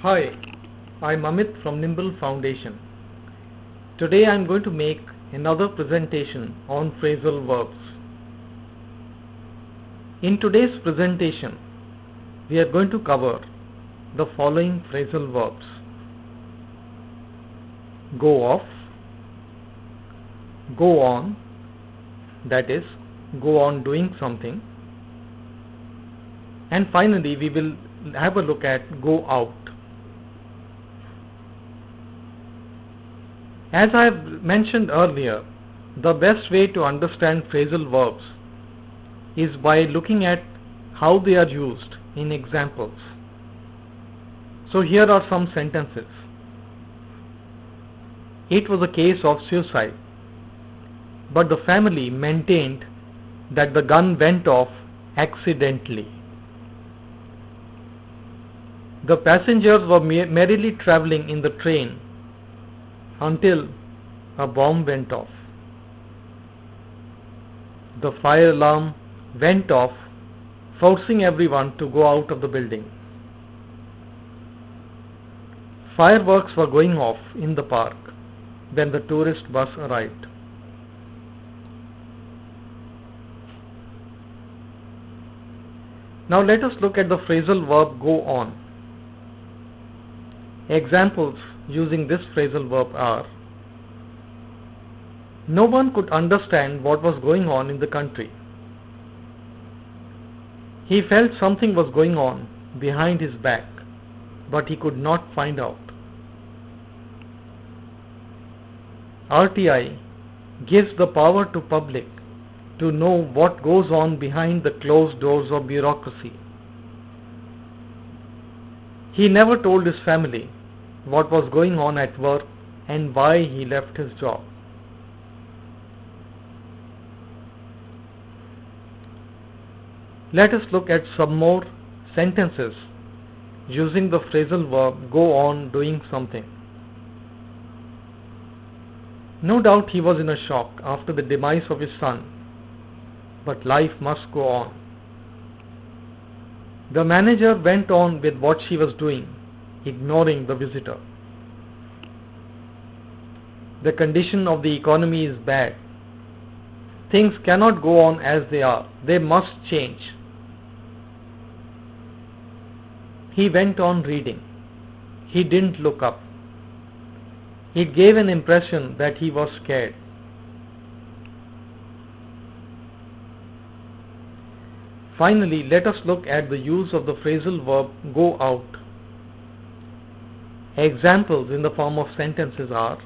Hi, I'm Amit from Nimble Foundation. Today I'm going to make another presentation on phrasal verbs. In today's presentation, we are going to cover the following phrasal verbs: go off, go on, that is, go on doing something, and finally we will have a look at go out. As I have mentioned earlier, the best way to understand phrasal verbs is by looking at how they are used in examples. So here are some sentences. It was a case of suicide, but the family maintained that the gun went off accidentally. The passengers were merrily traveling in the train until a bomb went off. The fire alarm went off, forcing everyone to go out of the building. Fireworks were going off in the park when the tourist bus arrived. Now let us look at the phrasal verb go on. Examples using this phrasal verb are: no one could understand what was going on in the country. He felt something was going on behind his back, but he could not find out. RTI gives the power to public to know what goes on behind the closed doors of bureaucracy. He never told his family what was going on at work and why he left his job. Let us look at some more sentences using the phrasal verb go on doing something. No doubt he was in a shock after the demise of his son, but life must go on. The manager went on with what she was doing, ignoring the visitor. The condition of the economy is bad. Things cannot go on as they are. They must change. He went on reading. He didn't look up. It gave an impression that he was scared. Finally, let us look at the use of the phrasal verb go out. Examples in the form of sentences are: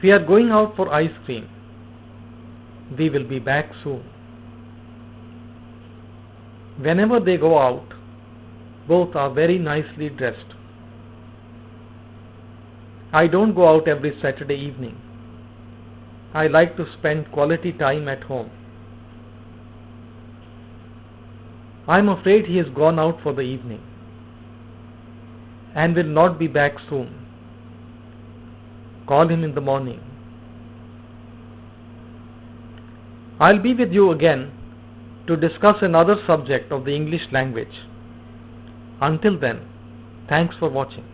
we are going out for ice cream. We will be back soon. Whenever they go out, both are very nicely dressed. I don't go out every Saturday evening. I like to spend quality time at home. I'm afraid he has gone out for the evening and will not be back soon. Call him in the morning. I'll be with you again to discuss another subject of the English language. Until then, thanks for watching.